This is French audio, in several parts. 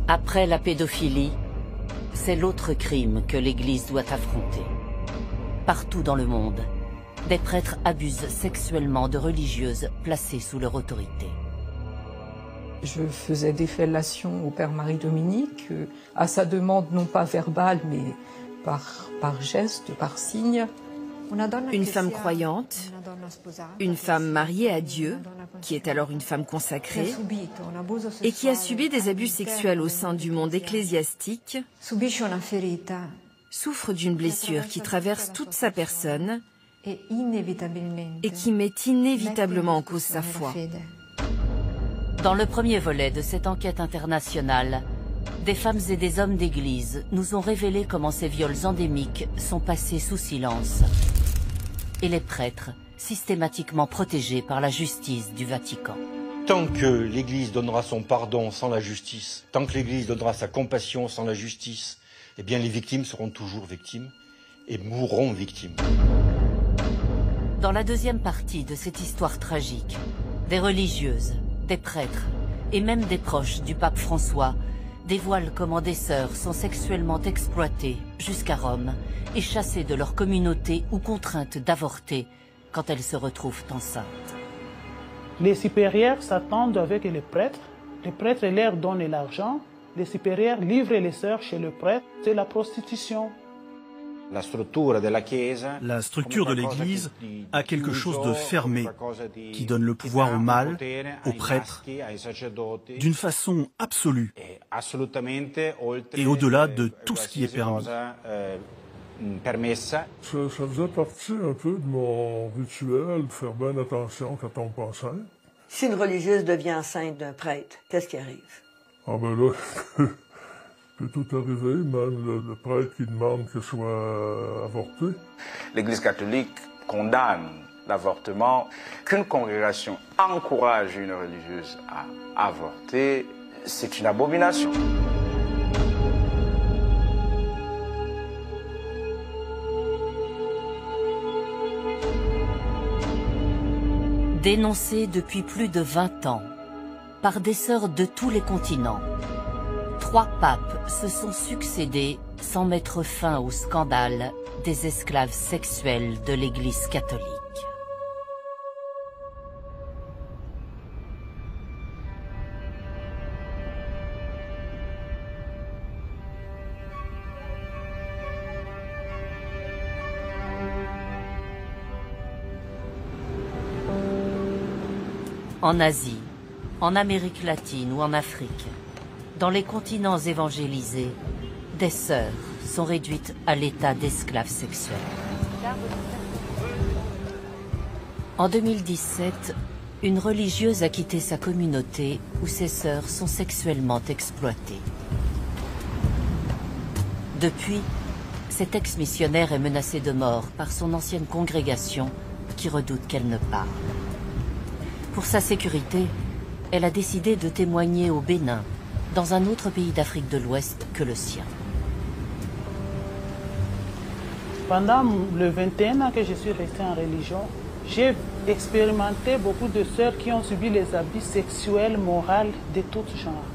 Après la pédophilie, c'est l'autre crime que l'Église doit affronter. Partout dans le monde, des prêtres abusent sexuellement de religieuses placées sous leur autorité. Je faisais des fellations au Père Marie-Dominique, à sa demande non pas verbale, mais par geste, par signe. Une femme croyante, une femme mariée à Dieu, qui est alors une femme consacrée, et qui a subi des abus sexuels au sein du monde ecclésiastique, souffre d'une blessure qui traverse toute sa personne et qui met inévitablement en cause sa foi. Dans le premier volet de cette enquête internationale, des femmes et des hommes d'église nous ont révélé comment ces viols endémiques sont passés sous silence. Et les prêtres, systématiquement protégés par la justice du Vatican. Tant que l'Église donnera son pardon sans la justice, tant que l'Église donnera sa compassion sans la justice, eh bien les victimes seront toujours victimes et mourront victimes. Dans la deuxième partie de cette histoire tragique, des religieuses, des prêtres et même des proches du pape François dévoilent comment des sœurs sont sexuellement exploitées jusqu'à Rome et chassées de leur communauté ou contraintes d'avorter quand elles se retrouvent enceintes. Les supérieurs s'attendent avec les prêtres leur donnent l'argent, les supérieurs livrent les sœurs chez le prêtre, c'est la prostitution. La structure de l'Église a quelque chose de fermé, qui donne le pouvoir au mâle, aux prêtres, d'une façon absolue et au-delà de tout ce qui est permis. Ça faisait partie un peu de mon rituel, de faire bien attention quand on tombe enceinte. Si une religieuse devient enceinte d'un prêtre, qu'est-ce qui arrive? Ah ben là, peut tout arriver, même le prêtre qui demande que soit avorté. L'Église catholique condamne l'avortement. Qu'une congrégation encourage une religieuse à avorter, c'est une abomination. Dénoncée depuis plus de 20 ans par des sœurs de tous les continents, 3 papes se sont succédés sans mettre fin au scandale des esclaves sexuels de l'Église catholique. En Asie, en Amérique latine ou en Afrique, dans les continents évangélisés, des sœurs sont réduites à l'état d'esclaves sexuels. En 2017, une religieuse a quitté sa communauté où ses sœurs sont sexuellement exploitées. Depuis, cet ex-missionnaire est menacé de mort par son ancienne congrégation qui redoute qu'elle ne parle. Pour sa sécurité, elle a décidé de témoigner au Bénin, dans un autre pays d'Afrique de l'Ouest que le sien. Pendant le 21 ans que je suis restée en religion, j'ai expérimenté beaucoup de sœurs qui ont subi les abus sexuels, moraux de tout genre.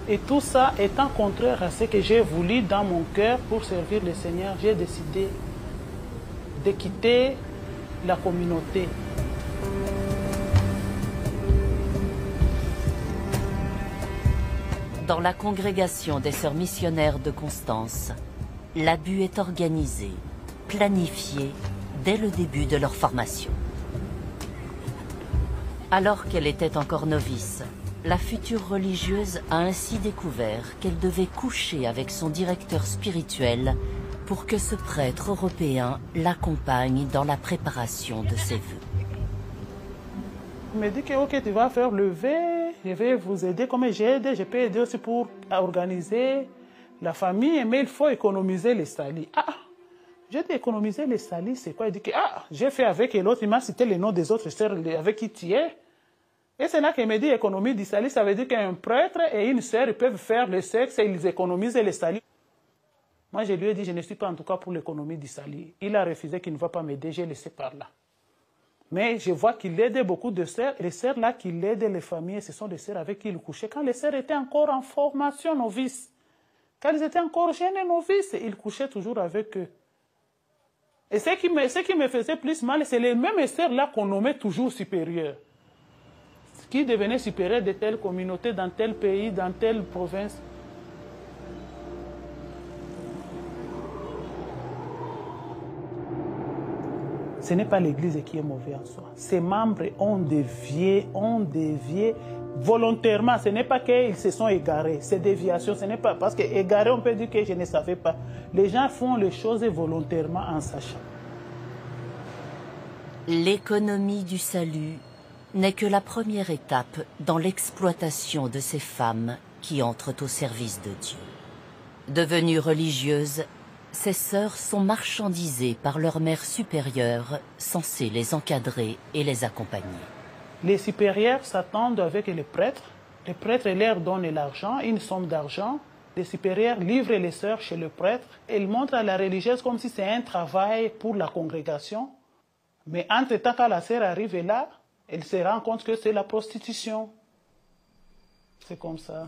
Et tout ça étant contraire à ce que j'ai voulu dans mon cœur pour servir le Seigneur, j'ai décidé de quitter la communauté. Dans la congrégation des sœurs missionnaires de Constance, l'abus est organisé, planifié dès le début de leur formation. Alors qu'elle était encore novice, la future religieuse a ainsi découvert qu'elle devait coucher avec son directeur spirituel pour que ce prêtre européen l'accompagne dans la préparation de ses vœux. Il me dit que ok, tu vas faire le vœu, je vais vous aider comme j'aide, je peux aider aussi pour organiser la famille, mais il faut économiser les salis. Ah, j'ai dit économiser les salis, c'est quoi? Il dit que j'ai fait avec et l'autre, il m'a cité les noms des autres sœurs avec qui tu es. Et c'est là qu'il me dit économie du salis, ça veut dire qu'un prêtre et une sœur peuvent faire le sexe et ils économisent les salis. Moi, je lui ai dit, je ne suis pas en tout cas pour l'économie du salis. Il a refusé qu'il ne va pas m'aider, j'ai laissé par là. Mais je vois qu'il aidait beaucoup de sœurs. Et les sœurs là qui aidaient les familles, ce sont des sœurs avec qui il couchait. Quand les sœurs étaient encore en formation novice, quand ils étaient encore jeunes et novices, il couchait toujours avec eux. Et ce qui me faisait plus mal, c'est les mêmes sœurs là qu'on nommait toujours supérieures. Qui devenaient supérieures de telle communauté, dans tel pays, dans telle province. Ce n'est pas l'Église qui est mauvaise en soi. Ses membres ont dévié volontairement. Ce n'est pas qu'ils se sont égarés. Ces déviations, ce n'est pas parce que égaré, on peut dire que je ne savais pas. Les gens font les choses volontairement en sachant. L'économie du salut n'est que la première étape dans l'exploitation de ces femmes qui entrent au service de Dieu. Devenues religieuses, ces sœurs sont marchandisées par leur mère supérieure, censée les encadrer et les accompagner. Les supérieurs s'attendent avec les prêtres. Les prêtres leur donnent l'argent, une somme d'argent. Les supérieurs livrent les sœurs chez le prêtre. Ils montrent à la religieuse comme si c'est un travail pour la congrégation. Mais entre-temps, quand la sœur arrive là, elle se rend compte que c'est la prostitution. C'est comme ça.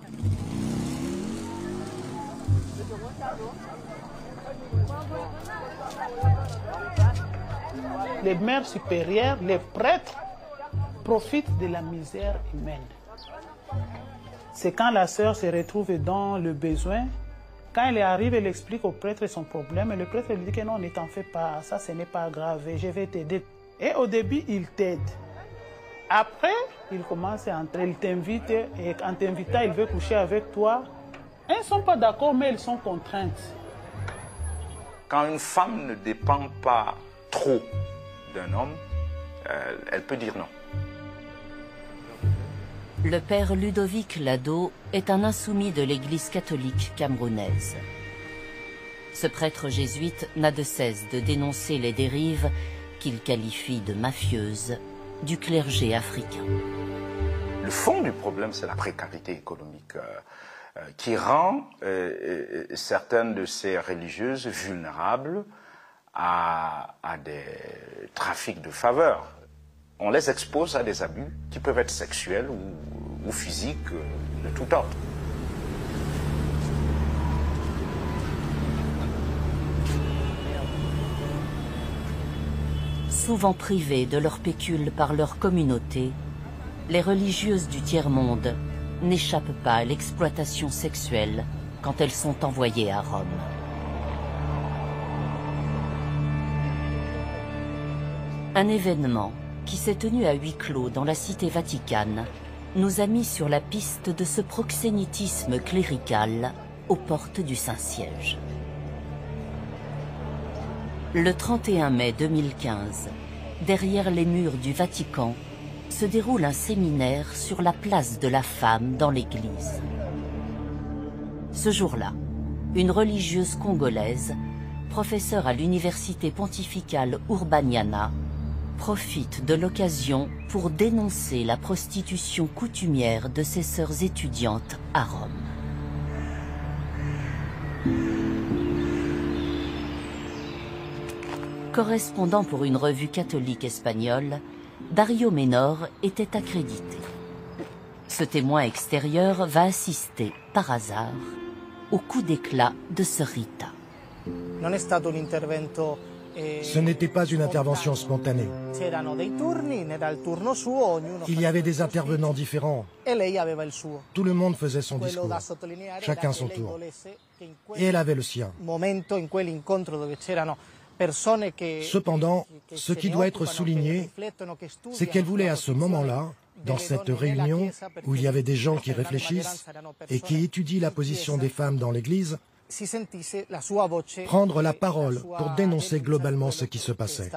Les mères supérieures, les prêtres, profitent de la misère humaine. C'est quand la sœur se retrouve dans le besoin, quand elle arrive, elle explique au prêtre son problème, et le prêtre lui dit que non, ne t'en fais pas, ça ce n'est pas grave, je vais t'aider. Et au début, il t'aide. Après, il commence à entrer, il t'invite, et en t'invitant, il veut coucher avec toi. Elles ne sont pas d'accord, mais elles sont contraintes. Quand une femme ne dépend pas trop d'un homme, elle peut dire non. Le père Ludovic Lado est un insoumis de l'Église catholique camerounaise. Ce prêtre jésuite n'a de cesse de dénoncer les dérives qu'il qualifie de mafieuses du clergé africain. Le fond du problème, c'est la précarité économique qui rend certaines de ces religieuses vulnérables à des trafics de faveurs. On les expose à des abus qui peuvent être sexuels ou physiques de tout ordre. Souvent privées de leur pécule par leur communauté, les religieuses du tiers-monde n'échappent pas à l'exploitation sexuelle quand elles sont envoyées à Rome. Un événement qui s'est tenu à huis clos dans la cité vaticane nous a mis sur la piste de ce proxénétisme clérical aux portes du Saint-Siège. Le 31 mai 2015, derrière les murs du Vatican, se déroule un séminaire sur la place de la femme dans l'Église. Ce jour-là, une religieuse congolaise, professeure à l'université pontificale Urbaniana, profite de l'occasion pour dénoncer la prostitution coutumière de ses sœurs étudiantes à Rome. Correspondant pour une revue catholique espagnole, Dario Menor était accrédité. Ce témoin extérieur va assister, par hasard, au coup d'éclat de Sœur Rita. Ce n'était pas une intervention spontanée. Il y avait des intervenants différents. Tout le monde faisait son discours, chacun son tour. Et elle avait le sien. Cependant, ce qui doit être souligné, c'est qu'elle voulait à ce moment-là, dans cette réunion où il y avait des gens qui réfléchissent et qui étudient la position des femmes dans l'Église, prendre la parole pour dénoncer globalement ce qui se passait.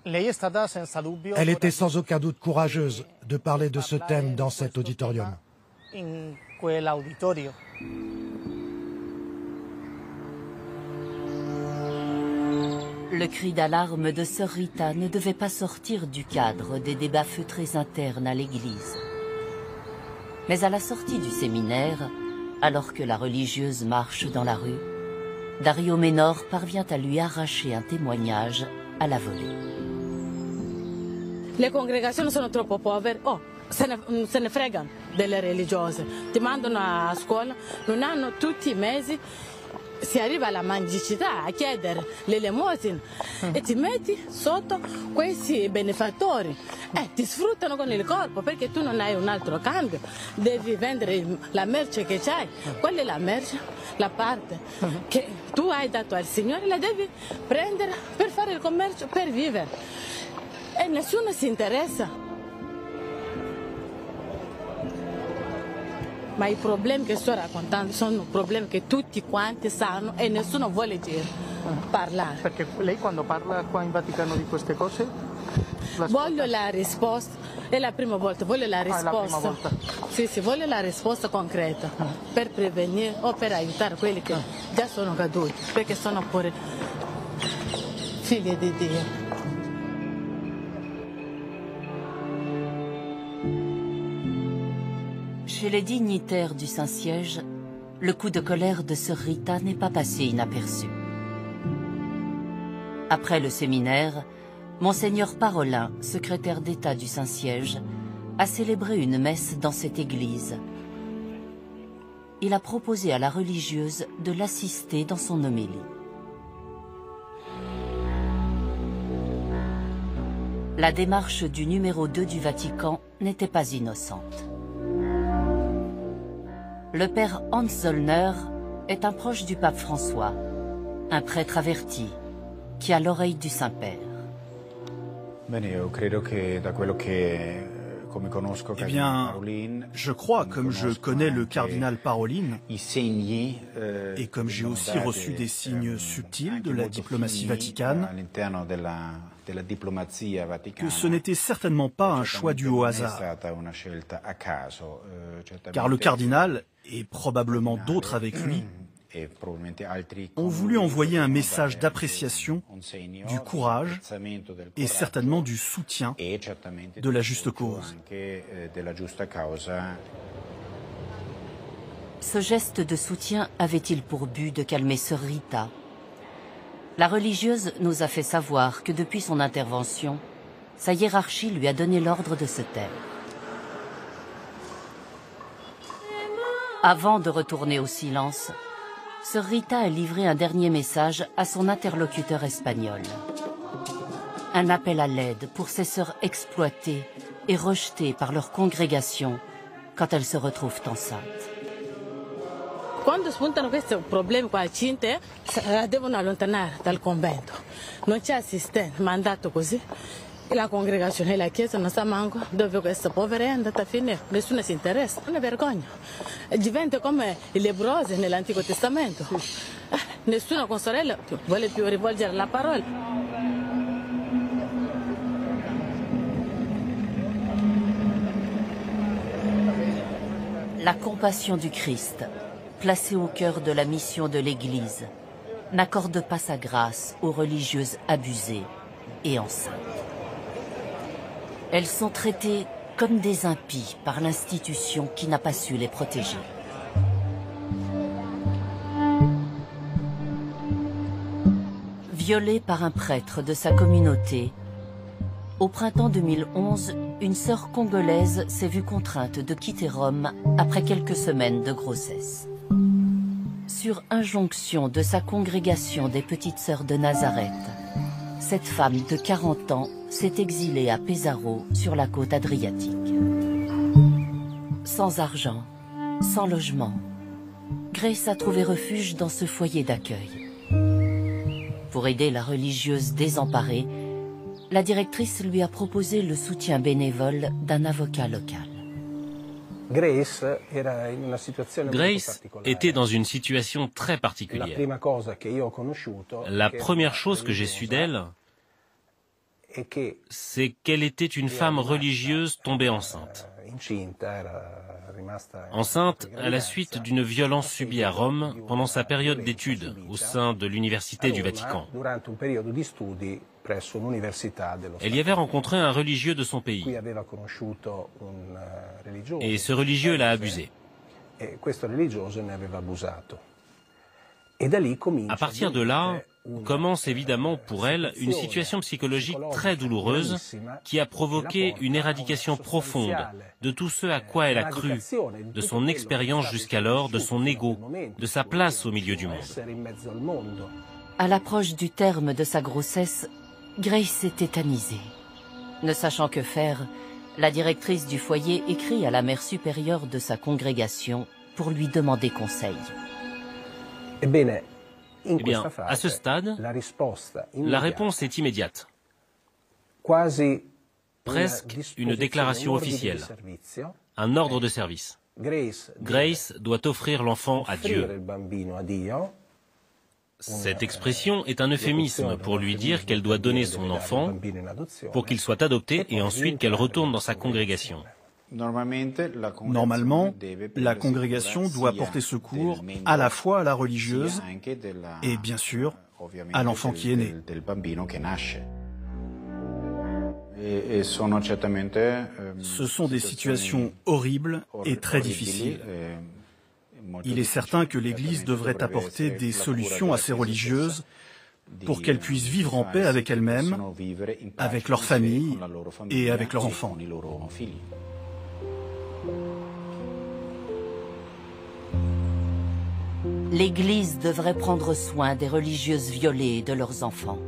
Elle était sans aucun doute courageuse de parler de ce thème dans cet auditorium. Le cri d'alarme de Sœur Rita ne devait pas sortir du cadre des débats feutrés internes à l'Église. Mais à la sortie du séminaire, alors que la religieuse marche dans la rue, Dario Menor parvient à lui arracher un témoignage à la volée. Le congregazioni sono troppo povere. Oh, se ne fregano delle religiose. Ti mandano a scuola, non hanno tutti i mesi. Si arriva alla mendicità a chiedere l'elemosina e ti metti sotto questi benefattori e ti sfruttano con il corpo perché tu non hai un altro cambio, devi vendere la merce che c'hai, quella è la merce, la parte che tu hai dato al Signore la devi prendere per fare il commercio, per vivere e nessuno si interessa. Ma i problemi che sto raccontando sono problemi che tutti quanti sanno e nessuno vuole parlare. Perché lei quando parla qua in Vaticano di queste cose? Voglio la risposta, è la prima volta, voglio la risposta. È la prima volta. Sì, voglio la risposta concreta per prevenire o per aiutare quelli che già sono caduti, perché sono pure figli di Dio. Chez les dignitaires du Saint-Siège, le coup de colère de sœur Rita n'est pas passé inaperçu. Après le séminaire, Monseigneur Parolin, secrétaire d'État du Saint-Siège, a célébré une messe dans cette église. Il a proposé à la religieuse de l'assister dans son homélie. La démarche du numéro 2 du Vatican n'était pas innocente. Le père Hans Zollner est un proche du pape François, un prêtre averti, qui a l'oreille du Saint-Père. Eh bien, je crois, comme je connais le cardinal Parolin, et comme j'ai aussi reçu des signes subtils de la diplomatie vaticane, que ce n'était certainement pas un choix dû au hasard. Car le cardinal, et probablement d'autres avec lui, ont voulu envoyer un message d'appréciation, du courage et certainement du soutien de la juste cause. Ce geste de soutien avait-il pour but de calmer sœur Rita? La religieuse nous a fait savoir que depuis son intervention, sa hiérarchie lui a donné l'ordre de se taire. Avant de retourner au silence, sœur Rita a livré un dernier message à son interlocuteur espagnol. Un appel à l'aide pour ces sœurs exploitées et rejetées par leur congrégation quand elles se retrouvent enceintes. Quando spuntano questi problemi qua a Cinte, la devono allontanare dal convento. Non c'è assistente, mandato così. La congregazione e la chiesa non sa manco dove questa povera è andata a finire. Nessuno si interessa, è una vergogna. Diventa come i lebbrosi nell'Antico Testamento. Nessuno con sorella vuole più rivolgere la parola. La compassion du Christ, placée au cœur de la mission de l'Église, n'accorde pas sa grâce aux religieuses abusées et enceintes. Elles sont traitées comme des impies par l'institution qui n'a pas su les protéger. Violée par un prêtre de sa communauté, au printemps 2011, une sœur congolaise s'est vue contrainte de quitter Rome après quelques semaines de grossesse. Sur injonction de sa congrégation des Petites Sœurs de Nazareth, cette femme de 40 ans s'est exilée à Pesaro, sur la côte adriatique. Sans argent, sans logement, Grace a trouvé refuge dans ce foyer d'accueil. Pour aider la religieuse désemparée, la directrice lui a proposé le soutien bénévole d'un avocat local. Grace était dans une situation très particulière. La première chose que j'ai su d'elle, c'est qu'elle était une femme religieuse tombée enceinte. Enceinte à la suite d'une violence subie à Rome pendant sa période d'études au sein de l'Université du Vatican. Elle y avait rencontré un religieux de son pays. Et ce religieux l'a abusée. À partir de là, commence évidemment pour elle une situation psychologique très douloureuse qui a provoqué une éradication profonde de tout ce à quoi elle a cru, de son expérience jusqu'alors, de son ego, de sa place au milieu du monde. À l'approche du terme de sa grossesse, Grace s'est tétanisée. Ne sachant que faire, la directrice du foyer écrit à la mère supérieure de sa congrégation pour lui demander conseil. Eh bien, à ce stade, la réponse est immédiate. Presque une déclaration officielle, un ordre de service. Grace doit offrir l'enfant à Dieu. Cette expression est un euphémisme pour lui dire qu'elle doit donner son enfant pour qu'il soit adopté et ensuite qu'elle retourne dans sa congrégation. Normalement, la congrégation doit porter secours à la fois à la religieuse et bien sûr à l'enfant qui est né. Ce sont des situations horribles et très difficiles. Il est certain que l'Église devrait apporter des solutions à ces religieuses pour qu'elles puissent vivre en paix avec elles-mêmes, avec leur famille et avec leurs enfants. L'Église devrait prendre soin des religieuses violées et de leurs enfants.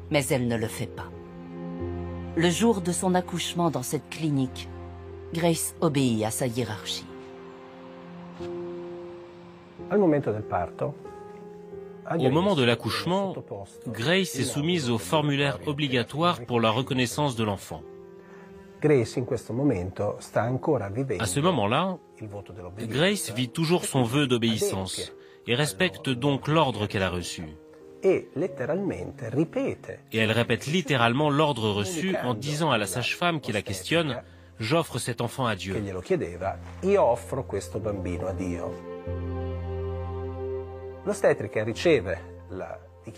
Mais elle ne le fait pas. Le jour de son accouchement dans cette clinique, Grace obéit à sa hiérarchie. Au moment de l'accouchement, Grace est soumise au formulaire obligatoire pour la reconnaissance de l'enfant. À ce moment-là, Grace vit toujours son vœu d'obéissance et respecte donc l'ordre qu'elle a reçu. Et elle répète littéralement l'ordre reçu en disant à la sage-femme qui la questionne « J'offre cet enfant à Dieu ».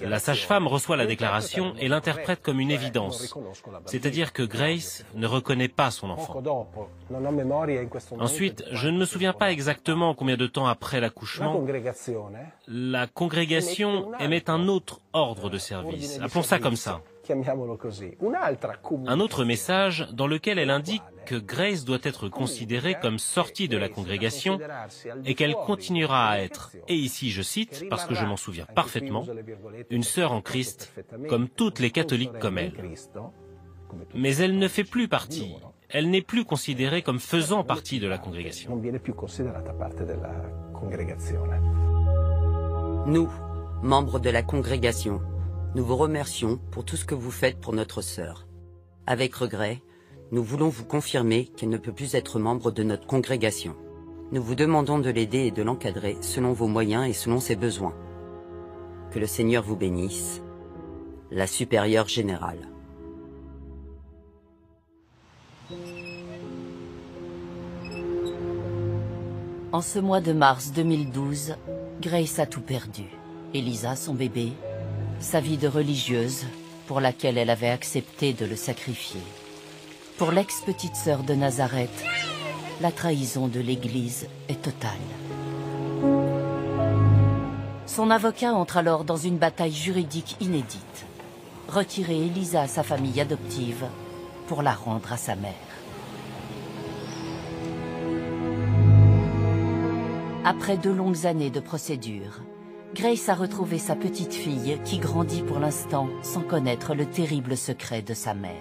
La sage-femme reçoit la déclaration et l'interprète comme une évidence, c'est-à-dire que Grace ne reconnaît pas son enfant. Ensuite, je ne me souviens pas exactement combien de temps après l'accouchement, la congrégation émet un autre ordre de service, appelons ça comme ça. Un autre message dans lequel elle indique que Grace doit être considérée comme sortie de la congrégation et qu'elle continuera à être, et ici je cite, parce que je m'en souviens parfaitement, une sœur en Christ, comme toutes les catholiques comme elle. Mais elle ne fait plus partie, elle n'est plus considérée comme faisant partie de la congrégation. Nous, membres de la congrégation, nous vous remercions pour tout ce que vous faites pour notre sœur. Avec regret, nous voulons vous confirmer qu'elle ne peut plus être membre de notre congrégation. Nous vous demandons de l'aider et de l'encadrer selon vos moyens et selon ses besoins. Que le Seigneur vous bénisse. La supérieure générale. En ce mois de mars 2012, Grace a tout perdu. Elisa, son bébé, sa vie de religieuse, pour laquelle elle avait accepté de le sacrifier. Pour l'ex-petite sœur de Nazareth, la trahison de l'Église est totale. Son avocat entre alors dans une bataille juridique inédite. Retirer Elisa à sa famille adoptive pour la rendre à sa mère. Après 2 longues années de procédure, Grace a retrouvé sa petite fille qui grandit pour l'instant sans connaître le terrible secret de sa mère.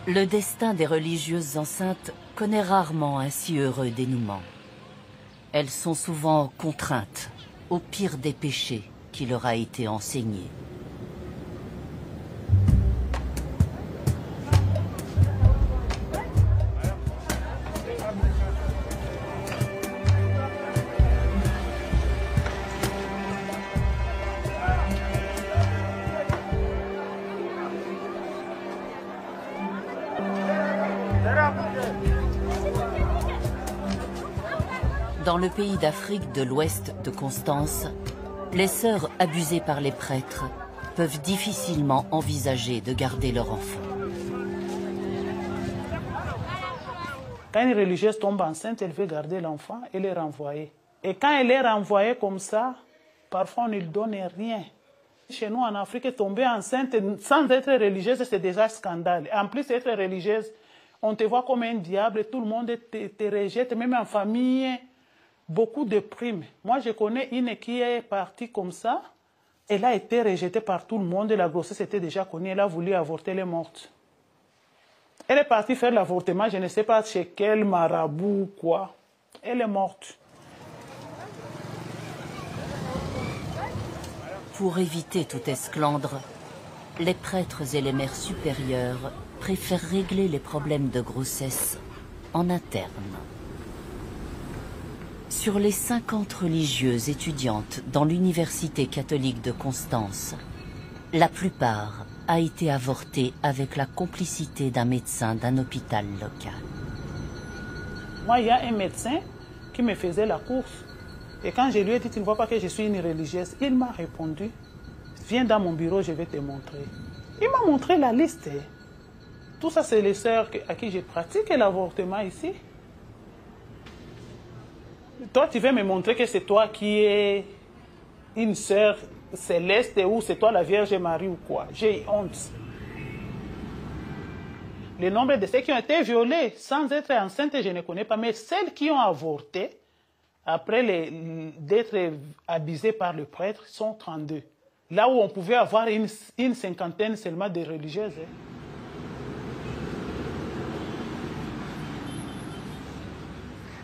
Le destin des religieuses enceintes connaît rarement un si heureux dénouement. Elles sont souvent contraintes au pire des péchés qui leur a été enseigné. Dans le pays d'Afrique de l'Ouest de Constance, les sœurs abusées par les prêtres peuvent difficilement envisager de garder leur enfant. Quand une religieuse tombe enceinte, elle veut garder l'enfant et le renvoyer. Et quand elle est renvoyée comme ça, parfois on ne lui donne rien. Chez nous en Afrique, tomber enceinte sans être religieuse, c'est déjà un scandale. En plus, être religieuse, on te voit comme un diable, tout le monde te rejette, même en famille, beaucoup de primes. Moi, je connais une qui est partie comme ça. Elle a été rejetée par tout le monde, la grossesse était déjà connue, elle a voulu avorter, elle est morte. Elle est partie faire l'avortement, je ne sais pas chez quel marabout ou quoi. Elle est morte. Pour éviter tout esclandre, les prêtres et les mères supérieures préfèrent régler les problèmes de grossesse en interne. Sur les 50 religieuses étudiantes dans l'université catholique de Constance, la plupart a été avortée avec la complicité d'un médecin d'un hôpital local. Moi, il y a un médecin qui me faisait la course. Et quand je lui ai dit, tu ne vois pas que je suis une religieuse, il m'a répondu, viens dans mon bureau, je vais te montrer. Il m'a montré la liste. Tout ça, c'est les sœurs à qui je pratique l'avortement ici. Toi, tu veux me montrer que c'est toi qui es une sœur céleste ou c'est toi la Vierge Marie ou quoi? J'ai honte. Le nombre de ceux qui ont été violés sans être enceintes, je ne connais pas, mais celles qui ont avorté, après d'être abusées par le prêtre, sont 32. Là où on pouvait avoir une cinquantaine seulement de religieuses.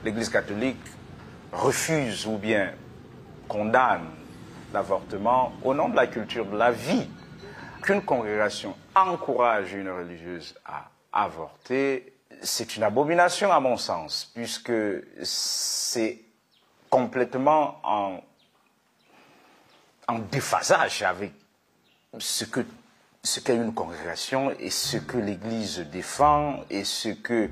L'Église catholique refuse ou bien condamne l'avortement au nom de la culture de la vie. Qu'une congrégation encourage une religieuse à avorter, c'est une abomination à mon sens, puisque c'est complètement en déphasage avec ce qu'est une congrégation et ce que l'Église défend et ce que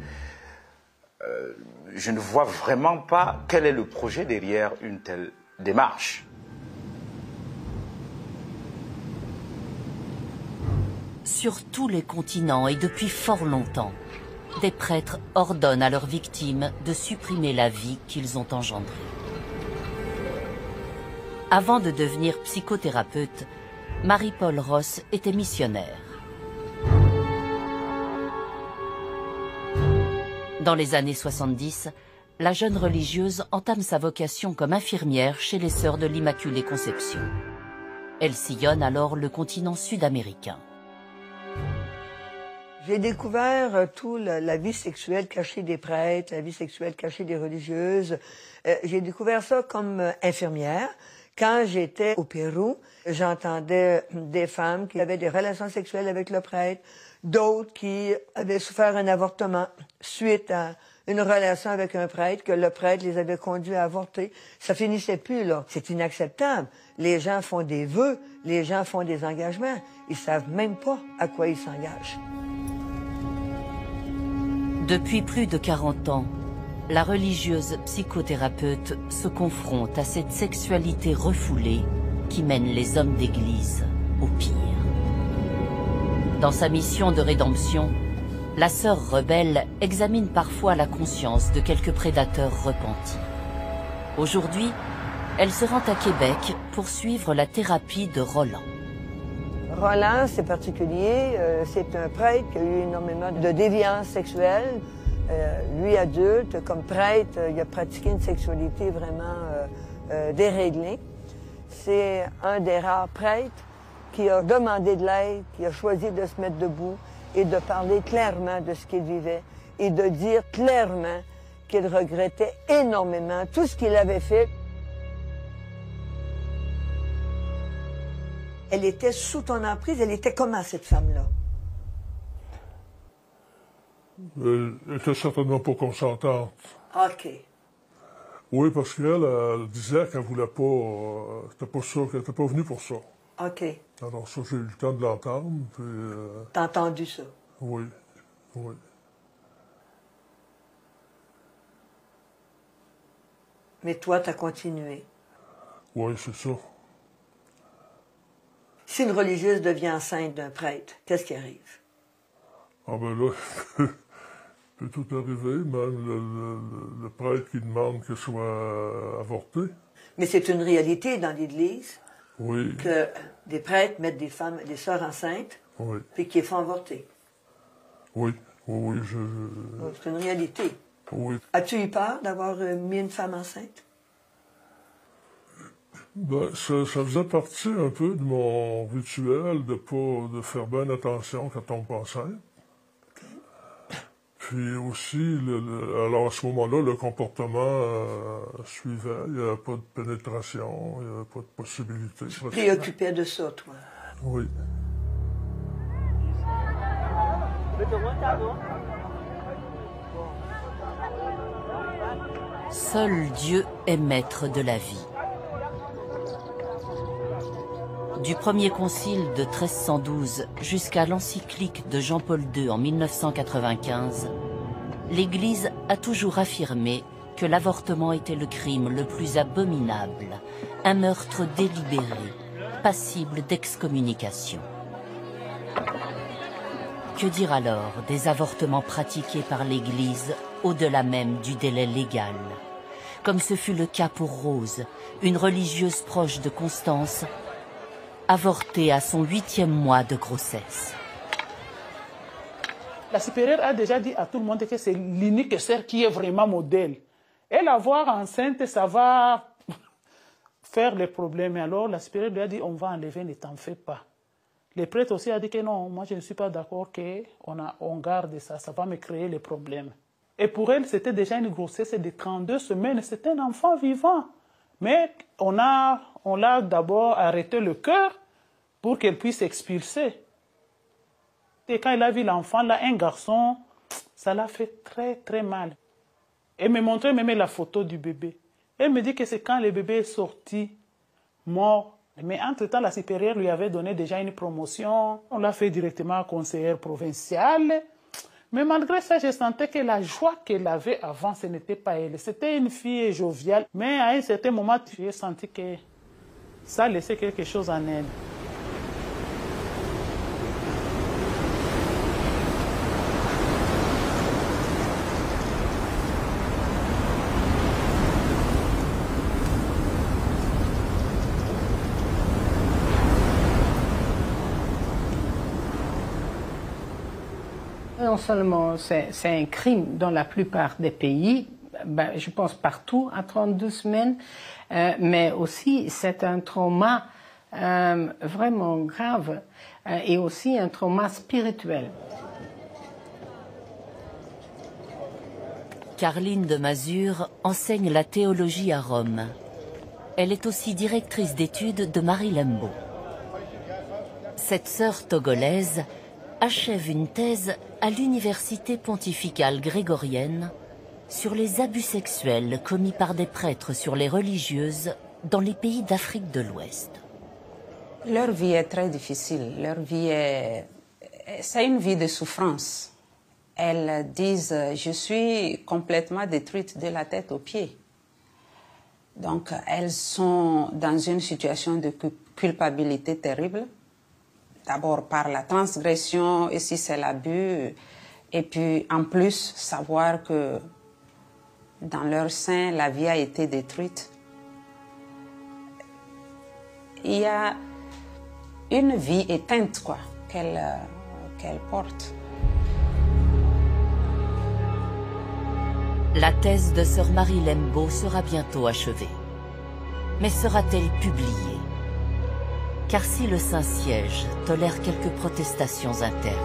je ne vois vraiment pas quel est le projet derrière une telle démarche. Sur tous les continents et depuis fort longtemps, des prêtres ordonnent à leurs victimes de supprimer la vie qu'ils ont engendrée. Avant de devenir psychothérapeute, Marie-Paule Ross était missionnaire. Dans les années 70, la jeune religieuse entame sa vocation comme infirmière chez les Sœurs de l'Immaculée Conception. Elle sillonne alors le continent sud-américain. J'ai découvert toute la vie sexuelle cachée des prêtres, la vie sexuelle cachée des religieuses. J'ai découvert ça comme infirmière. Quand j'étais au Pérou, j'entendais des femmes qui avaient des relations sexuelles avec le prêtre, d'autres qui avaient souffert un avortement suite à une relation avec un prêtre, que le prêtre les avait conduits à avorter. Ça finissait plus, là. C'est inacceptable. Les gens font des vœux, les gens font des engagements. Ils savent même pas à quoi ils s'engagent. Depuis plus de 40 ans, la religieuse psychothérapeute se confronte à cette sexualité refoulée qui mène les hommes d'église au pire. Dans sa mission de rédemption, la sœur rebelle examine parfois la conscience de quelques prédateurs repentis. Aujourd'hui, elle se rend à Québec pour suivre la thérapie de Roland. Roland, c'est particulier. C'est un prêtre qui a eu énormément de déviance sexuelle. Lui, adulte, comme prêtre, il a pratiqué une sexualité vraiment déréglée. C'est un des rares prêtres qui a demandé de l'aide, qui a choisi de se mettre debout et de parler clairement de ce qu'il vivait et de dire clairement qu'il regrettait énormément tout ce qu'il avait fait. Elle était sous ton emprise, elle était comment cette femme-là? Elle était certainement pas consentante. OK. Oui, parce qu'elle disait qu'elle voulait pas... c'était pas ça, qu'elle n'était pas venue pour ça. OK. Alors ça, j'ai eu le temps de l'entendre, puis... T'as entendu ça? Oui, oui. Mais toi, t'as continué? Oui, c'est ça. Si une religieuse devient enceinte d'un prêtre, qu'est-ce qui arrive? Ah ben là, peut tout arriver, même le prêtre qui demande qu'elle soit avortée. Mais c'est une réalité dans l'Église oui. que des prêtres mettent des femmes, des sœurs enceintes, oui. puis qu'ils font avorter. Oui, oui, c'est une réalité. Oui. As-tu eu peur d'avoir mis une femme enceinte? Ben, ça faisait partie un peu de mon rituel de faire bien attention quand on tombe enceinte. Puis aussi, alors à ce moment-là, le comportement suivait. Il n'y avait pas de pénétration, il n'y avait pas de possibilité. Tu te préoccupais de ça, toi? Oui. Seul Dieu est maître de la vie. Du premier concile de 1312 jusqu'à l'encyclique de Jean-Paul II en 1995, l'Église a toujours affirmé que l'avortement était le crime le plus abominable, un meurtre délibéré, passible d'excommunication. Que dire alors des avortements pratiqués par l'Église au-delà même du délai légal, comme ce fut le cas pour Rose, une religieuse proche de Constance, avortée à son 8e mois de grossesse. La supérieure a déjà dit à tout le monde que c'est l'unique sœur qui est vraiment modèle. Et la voir enceinte, ça va faire les problèmes. Alors la supérieure lui a dit, on va enlever, ne t'en fais pas. Les prêtres aussi ont dit que non, moi je ne suis pas d'accord qu'on garde ça, ça va me créer les problèmes. Et pour elle, c'était déjà une grossesse de 32 semaines, c'était un enfant vivant. Mais on l'a d'abord arrêté le cœur pour qu'elle puisse expulser. Et quand elle a vu l'enfant, là, un garçon, ça l'a fait très très mal. Elle me montrait même la photo du bébé. Elle me dit que c'est quand le bébé est sorti, mort. Mais entre-temps, la supérieure lui avait donné déjà une promotion. On l'a fait directement conseillère provinciale. Mais malgré ça, je sentais que la joie qu'elle avait avant, ce n'était pas elle. C'était une fille joviale. Mais à un certain moment, j'ai senti que ça laissait quelque chose en elle. Non seulement c'est un crime dans la plupart des pays, je pense partout à 32 semaines, mais aussi c'est un trauma vraiment grave et aussi un trauma spirituel. Carline de Mazure enseigne la théologie à Rome. Elle est aussi directrice d'études de Marie Lembo. Cette sœur togolaise achève une thèse à l'université pontificale grégorienne sur les abus sexuels commis par des prêtres sur les religieuses dans les pays d'Afrique de l'Ouest. Leur vie est très difficile. Leur vie c'est une vie de souffrance. Elles disent « je suis complètement détruite de la tête aux pieds ». Donc elles sont dans une situation de culpabilité terrible. D'abord par la transgression, et si c'est l'abus, et puis en plus savoir que dans leur sein, la vie a été détruite. Il y a une vie éteinte, quoi, qu'elle porte. La thèse de sœur Marie Lembo sera bientôt achevée. Mais sera-t-elle publiée? Car si le Saint-Siège tolère quelques protestations internes,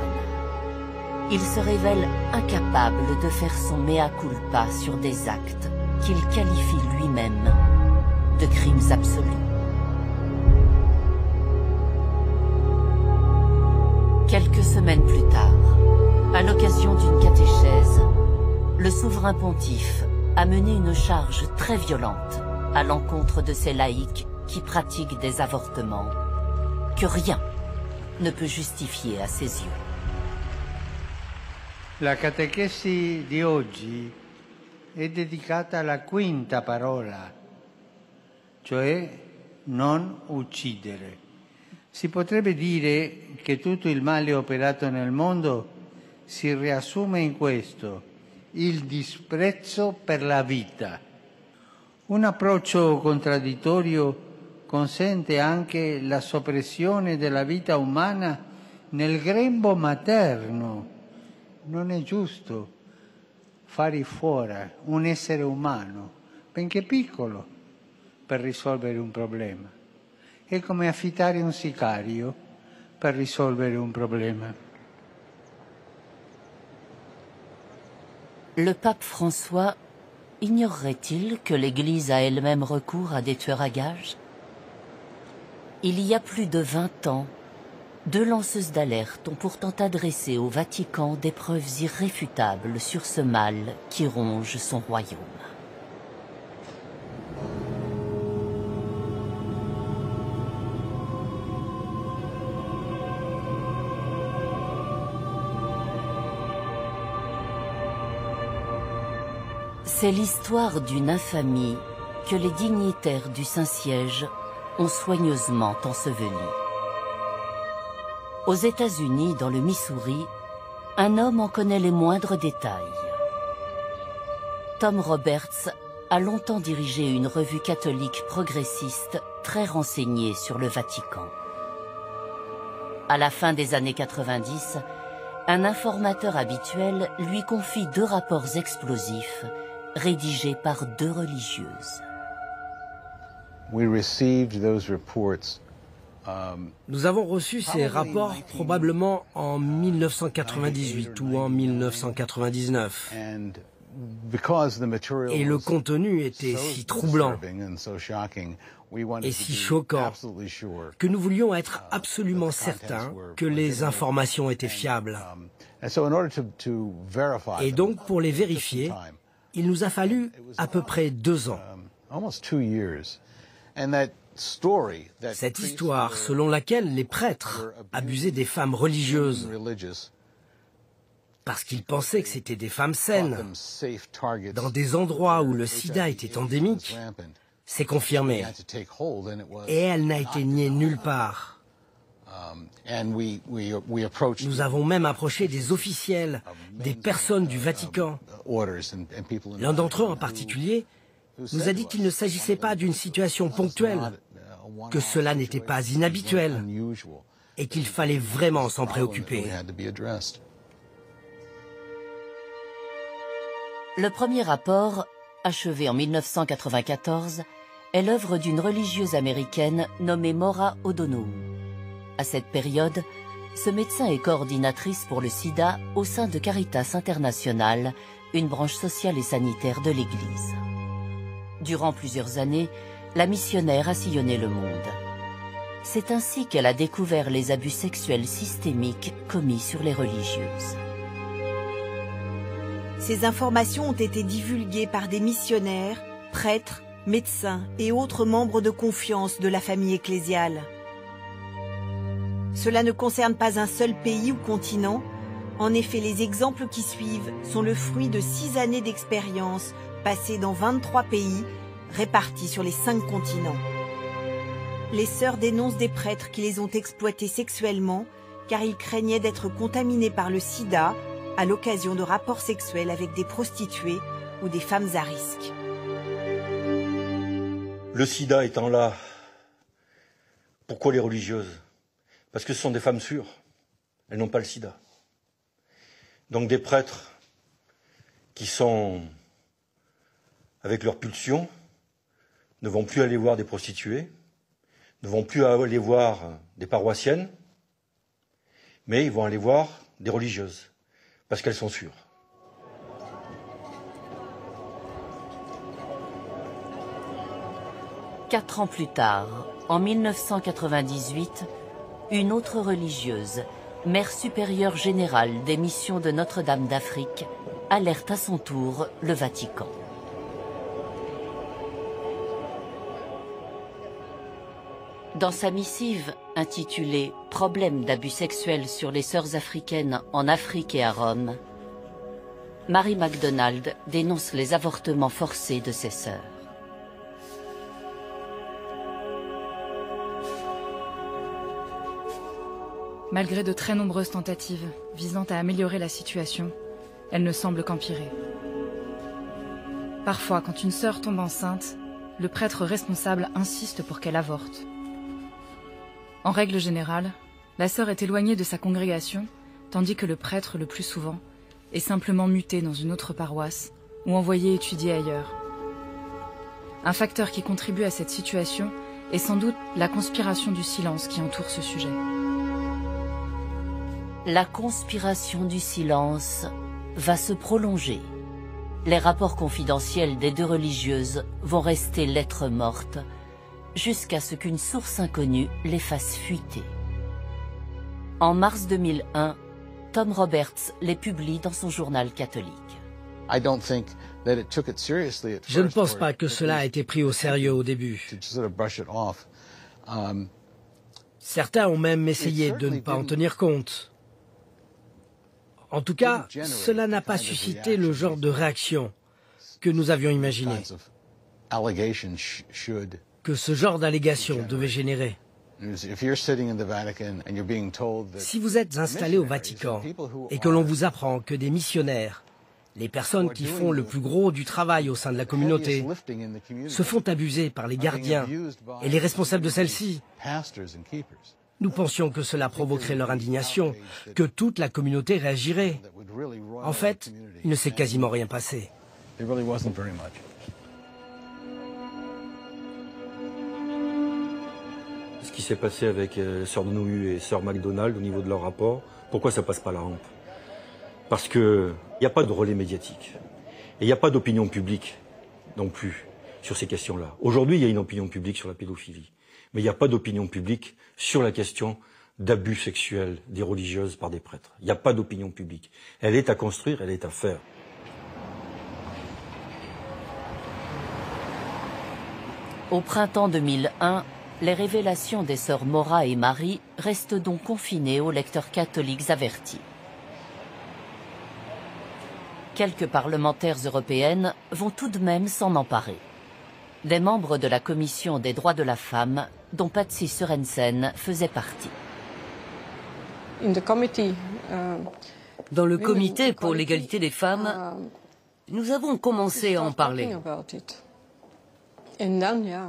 il se révèle incapable de faire son mea culpa sur des actes qu'il qualifie lui-même de crimes absolus. Quelques semaines plus tard, à l'occasion d'une catéchèse, le souverain pontife a mené une charge très violente à l'encontre de ces laïcs qui pratiquent des avortements que rien ne peut justifier à ses yeux. La catechesi di oggi è dedicata alla quinta parola, cioè non uccidere. Si potrebbe dire che tutto il male operato nel mondo si riassume in questo: il disprezzo per la vita. Un approccio contraddittorio consente anche la soppressione della vita umana nel grembo materno. Non è giusto fare fuori un essere umano, benché piccolo, per risolvere un problema. È come affittare un sicario per risolvere un problema. Le pape François ignorerait-il que l'Église a elle-même recours à des tueurs à gages? Il y a plus de 20 ans, 2 lanceuses d'alerte ont pourtant adressé au Vatican des preuves irréfutables sur ce mal qui ronge son royaume. C'est l'histoire d'une infamie que les dignitaires du Saint-Siège ont soigneusement ensevelie. Aux États-Unis, dans le Missouri, un homme en connaît les moindres détails. Tom Roberts a longtemps dirigé une revue catholique progressiste très renseignée sur le Vatican. À la fin des années 90, un informateur habituel lui confie 2 rapports explosifs rédigés par 2 religieuses. Nous avons reçu ces rapports probablement en 1998 ou en 1999. Et le contenu était si troublant et si choquant que nous voulions être absolument certains que les informations étaient fiables. Et donc, pour les vérifier, il nous a fallu à peu près 2 ans. Cette histoire selon laquelle les prêtres abusaient des femmes religieuses parce qu'ils pensaient que c'était des femmes saines dans des endroits où le sida était endémique, s'est confirmée. Et elle n'a été niée nulle part. Nous avons même approché des officiels, des personnes du Vatican. L'un d'entre eux en particulier nous a dit qu'il ne s'agissait pas d'une situation ponctuelle, que cela n'était pas inhabituel et qu'il fallait vraiment s'en préoccuper. Le premier rapport, achevé en 1994, est l'œuvre d'une religieuse américaine nommée Maura O'Donoghue. À cette période, ce médecin est coordinatrice pour le sida au sein de Caritas International, une branche sociale et sanitaire de l'Église. Durant plusieurs années, la missionnaire a sillonné le monde. C'est ainsi qu'elle a découvert les abus sexuels systémiques commis sur les religieuses. Ces informations ont été divulguées par des missionnaires, prêtres, médecins et autres membres de confiance de la famille ecclésiale. Cela ne concerne pas un seul pays ou continent. En effet, les exemples qui suivent sont le fruit de 6 années d'expérience passées dans 23 pays, répartis sur les 5 continents. Les sœurs dénoncent des prêtres qui les ont exploités sexuellement car ils craignaient d'être contaminés par le sida à l'occasion de rapports sexuels avec des prostituées ou des femmes à risque. Le sida étant là, pourquoi les religieuses? Parce que ce sont des femmes sûres, elles n'ont pas le sida. Donc des prêtres qui sont avec leur pulsion ne vont plus aller voir des prostituées, ne vont plus aller voir des paroissiennes, mais ils vont aller voir des religieuses, parce qu'elles sont sûres. Quatre ans plus tard, en 1998, une autre religieuse, mère supérieure générale des missions de Notre-Dame d'Afrique, alerte à son tour le Vatican. Dans sa missive intitulée « Problème d'abus sexuels sur les sœurs africaines en Afrique et à Rome », Mary MacDonald dénonce les avortements forcés de ses sœurs. Malgré de très nombreuses tentatives visant à améliorer la situation, elle ne semble qu'empirer. Parfois, quand une sœur tombe enceinte, le prêtre responsable insiste pour qu'elle avorte. En règle générale, la sœur est éloignée de sa congrégation, tandis que le prêtre, le plus souvent, est simplement muté dans une autre paroisse ou envoyé étudier ailleurs. Un facteur qui contribue à cette situation est sans doute la conspiration du silence qui entoure ce sujet. La conspiration du silence va se prolonger. Les rapports confidentiels des deux religieuses vont rester lettres mortes jusqu'à ce qu'une source inconnue les fasse fuiter. En mars 2001, Tom Roberts les publie dans son journal catholique. Je ne pense pas que cela a été pris au sérieux au début. Certains ont même essayé de ne pas en tenir compte. En tout cas, cela n'a pas suscité le genre de réaction que nous avions imaginé, que ce genre d'allégation devait générer. Si vous êtes installé au Vatican et que l'on vous apprend que des missionnaires, les personnes qui font le plus gros du travail au sein de la communauté, se font abuser par les gardiens et les responsables de celle-ci, nous pensions que cela provoquerait leur indignation, que toute la communauté réagirait. En fait, il ne s'est quasiment rien passé. Ce qui s'est passé avec Sœur Nouhu et Sœur MacDonald au niveau de leur rapport, pourquoi ça passe pas la rampe? Parce qu'il n'y a pas de relais médiatique. Et il n'y a pas d'opinion publique non plus sur ces questions-là. Aujourd'hui, il y a une opinion publique sur la pédophilie. Mais il n'y a pas d'opinion publique sur la question d'abus sexuels des religieuses par des prêtres. Il n'y a pas d'opinion publique. Elle est à construire, elle est à faire. Au printemps 2001, les révélations des sœurs Maura et Marie restent donc confinées aux lecteurs catholiques avertis. Quelques parlementaires européennes vont tout de même s'en emparer. Des membres de la Commission des droits de la femme, dont Patsy Sorensen faisait partie. Dans le comité pour l'égalité des femmes, nous avons commencé à en parler.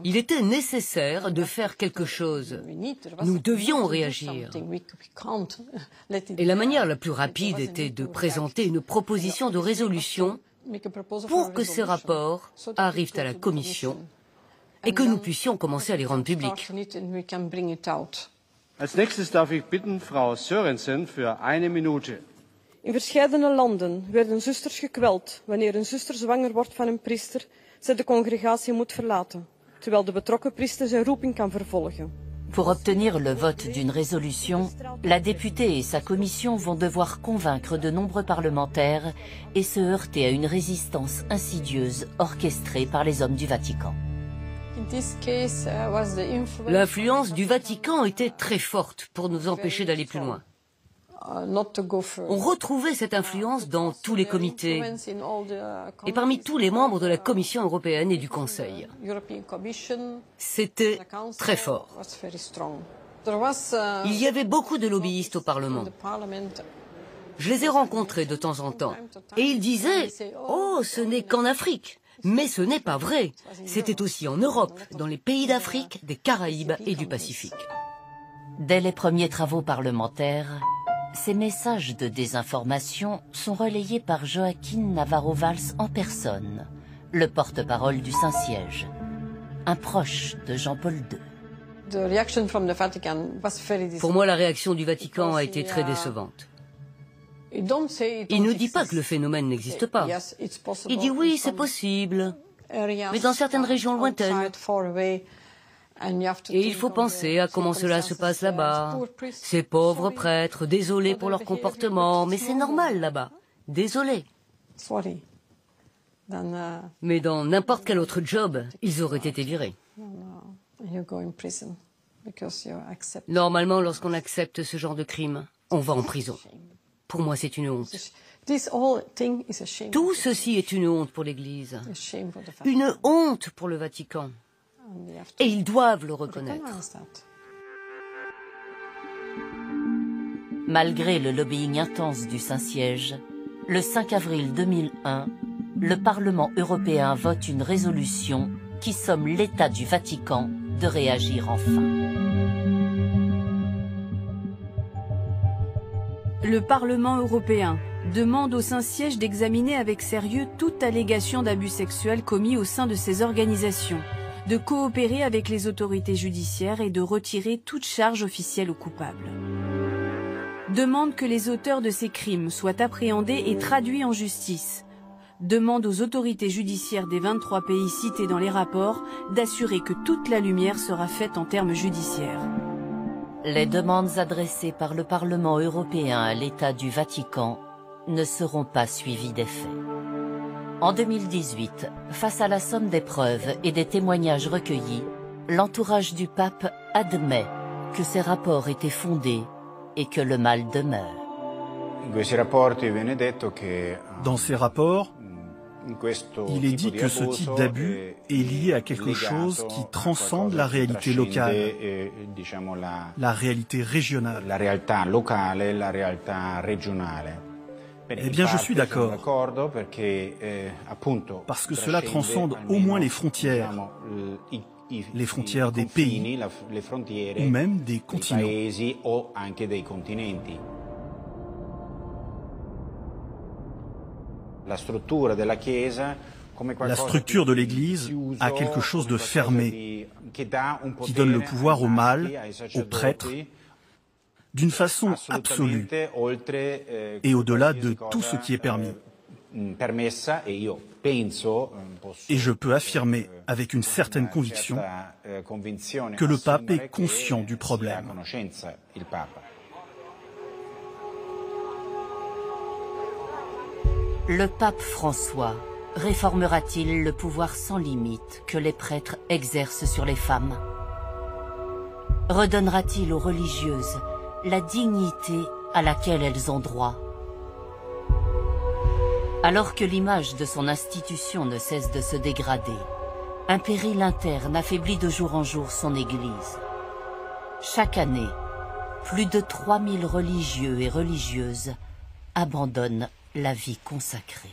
Il était nécessaire de faire quelque chose. Nous devions réagir. Et la manière la plus rapide était de présenter une proposition de résolution pour que ces rapports arrivent à la Commission et que nous puissions commencer à les rendre publics. Als nächstes darf ich bitten Frau Sørensen für 1 Minute. In verscheidene landen werden zusters gekweld wanneer een zuster zwanger wordt van een priester, zij de congregatie moet verlaten, terwijl de betrokken priester zijn roeping kan vervolgen. Pour obtenir le vote d'une résolution, la députée et sa commission vont devoir convaincre de nombreux parlementaires et se heurter à une résistance insidieuse orchestrée par les hommes du Vatican. L'influence du Vatican était très forte pour nous empêcher d'aller plus loin. On retrouvait cette influence dans tous les comités et parmi tous les membres de la Commission européenne et du Conseil. C'était très fort. Il y avait beaucoup de lobbyistes au Parlement. Je les ai rencontrés de temps en temps et ils disaient « Oh, ce n'est qu'en Afrique ». Mais ce n'est pas vrai. C'était aussi en Europe, dans les pays d'Afrique, des Caraïbes et du Pacifique. Dès les premiers travaux parlementaires, ces messages de désinformation sont relayés par Joaquín Navarro-Valls en personne, le porte-parole du Saint-Siège, un proche de Jean-Paul II. Pour moi, la réaction du Vatican a été très décevante. Il ne dit pas que le phénomène n'existe pas. Il dit oui, c'est possible, mais dans certaines régions lointaines. Et il faut penser à comment cela se passe là-bas. Ces pauvres prêtres, désolés pour leur comportement, mais c'est normal là-bas. Désolés. Mais dans n'importe quel autre job, ils auraient été virés. Normalement, lorsqu'on accepte ce genre de crime, on va en prison. Pour moi, c'est une honte. Tout ceci est une honte pour l'Église, une honte pour le Vatican. Et ils doivent le reconnaître. Malgré le lobbying intense du Saint-Siège, Le 5 avril 2001, le Parlement européen vote une résolution qui somme l'État du Vatican de réagir enfin. Le Parlement européen demande au Saint-Siège d'examiner avec sérieux toute allégation d'abus sexuels commis au sein de ces organisations, de coopérer avec les autorités judiciaires et de retirer toute charge officielle aux coupables. Demande que les auteurs de ces crimes soient appréhendés et traduits en justice. Demande aux autorités judiciaires des 23 pays cités dans les rapports d'assurer que toute la lumière sera faite en termes judiciaires. Les demandes adressées par le Parlement européen à l'État du Vatican ne seront pas suivies d'effet. En 2018, face à la somme des preuves et des témoignages recueillis, l'entourage du pape admet que ces rapports étaient fondés et que le mal demeure. Dans ces rapports, il est dit que ce type d'abus est lié à quelque chose qui transcende la réalité locale, la réalité régionale. Eh bien, je suis d'accord, parce que cela transcende au moins les frontières des pays ou même des continents. La structure de l'Église a quelque chose de fermé, qui donne le pouvoir au mâle, aux prêtres, d'une façon absolue et au-delà de tout ce qui est permis. Et je peux affirmer avec une certaine conviction que le pape est conscient du problème. Le pape François réformera-t-il le pouvoir sans limite que les prêtres exercent sur les femmes? Redonnera-t-il aux religieuses la dignité à laquelle elles ont droit? Alors que l'image de son institution ne cesse de se dégrader, un péril interne affaiblit de jour en jour son Église. Chaque année, plus de 3000 religieux et religieuses abandonnent la vie consacrée.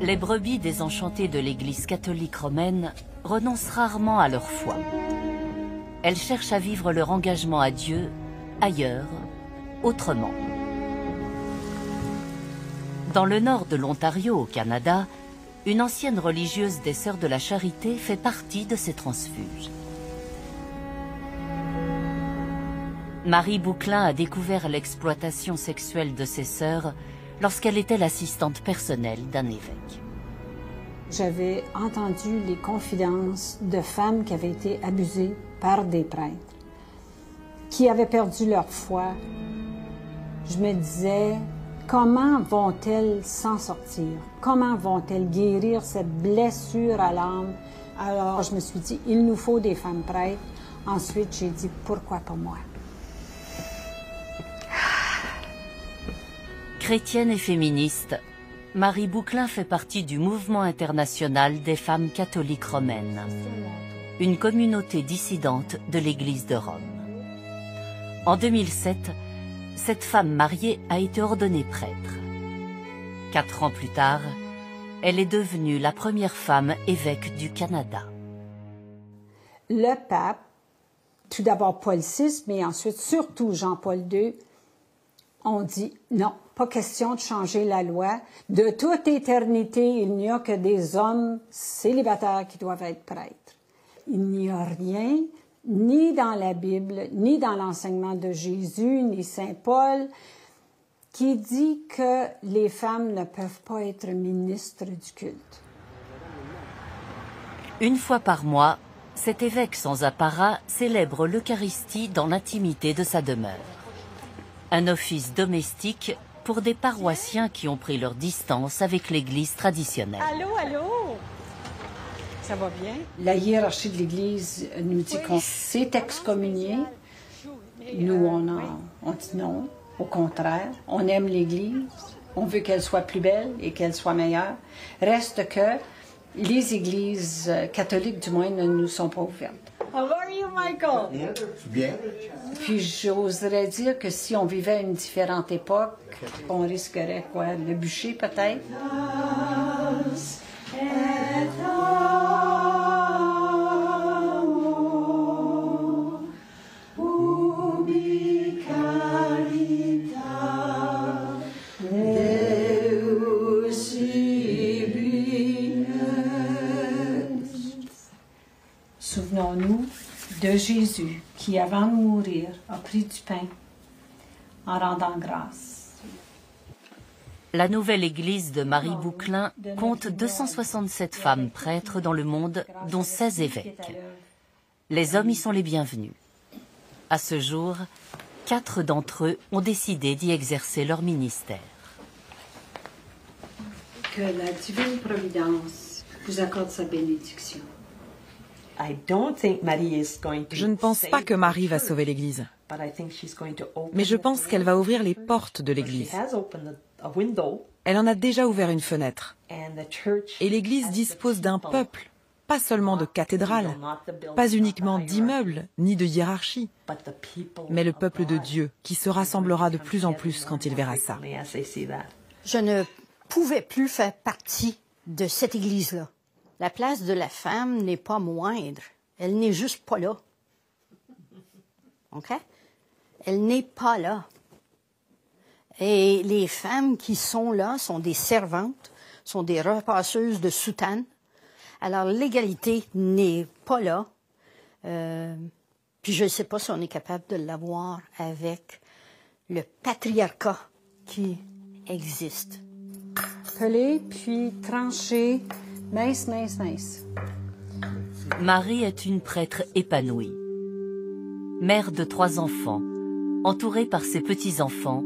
Les brebis désenchantées de l'Église catholique romaine renoncent rarement à leur foi. Elles cherchent à vivre leur engagement à Dieu ailleurs, autrement. Dans le nord de l'Ontario, au Canada, une ancienne religieuse des Sœurs de la Charité fait partie de ces transfuges. Marie Bouclin a découvert l'exploitation sexuelle de ses sœurs lorsqu'elle était l'assistante personnelle d'un évêque. J'avais entendu les confidences de femmes qui avaient été abusées par des prêtres, qui avaient perdu leur foi. Je me disais, comment vont-elles s'en sortir? Comment vont-elles guérir cette blessure à l'âme? Alors je me suis dit, il nous faut des femmes prêtres. Ensuite, j'ai dit, pourquoi pas moi? Chrétienne et féministe, Marie Bouclin fait partie du mouvement international des femmes catholiques romaines, une communauté dissidente de l'Église de Rome. En 2007, cette femme mariée a été ordonnée prêtre. 4 ans plus tard, elle est devenue la première femme évêque du Canada. Le pape, tout d'abord Paul VI, mais ensuite surtout Jean-Paul II, ont dit non, pas question de changer la loi. De toute éternité, il n'y a que des hommes célibataires qui doivent être prêtres. Il n'y a rien, ni dans la Bible, ni dans l'enseignement de Jésus, ni Saint Paul, qui dit que les femmes ne peuvent pas être ministres du culte. Une fois par mois, cet évêque sans apparat célèbre l'Eucharistie dans l'intimité de sa demeure. Un office domestique pour des paroissiens qui ont pris leur distance avec l'Église traditionnelle. Allô, allô? Ça va bien? La hiérarchie de l'Église nous dit qu'on s'est excommunié. Nous, on dit non. Au contraire, on aime l'Église. on veut qu'elle soit plus belle et qu'elle soit meilleure. Reste que les églises catholiques, du moins, ne nous sont pas ouvertes. How are you, Michael? Bien. Puis j'oserais dire que si on vivait à une différente époque, on risquerait quoi? Le bûcher, peut-être? Souvenons-nous de Jésus qui, avant de mourir, a pris du pain en rendant grâce. La nouvelle église de Marie Bouclin compte 267 femmes prêtres dans le monde, dont 16 évêques. Les hommes y sont les bienvenus. À ce jour, 4 d'entre eux ont décidé d'y exercer leur ministère. Que la divine providence vous accorde sa bénédiction. Je ne pense pas que Marie va sauver l'Église, mais je pense qu'elle va ouvrir les portes de l'Église. Elle en a déjà ouvert une fenêtre. Et l'Église dispose d'un peuple, pas seulement de cathédrales, pas uniquement d'immeubles, ni de hiérarchie, mais le peuple de Dieu qui se rassemblera de plus en plus quand il verra ça. Je ne pouvais plus faire partie de cette Église-là. La place de la femme n'est pas moindre. Elle n'est juste pas là. OK? Elle n'est pas là. Et les femmes qui sont là sont des servantes, sont des repasseuses de soutane. Alors, l'égalité n'est pas là. Puis je ne sais pas si on est capable de l'avoir avec le patriarcat qui existe. Pelé, puis tranché. Mince, mince, mince. Marie est une prêtre épanouie. Mère de 3 enfants, entourée par ses petits-enfants,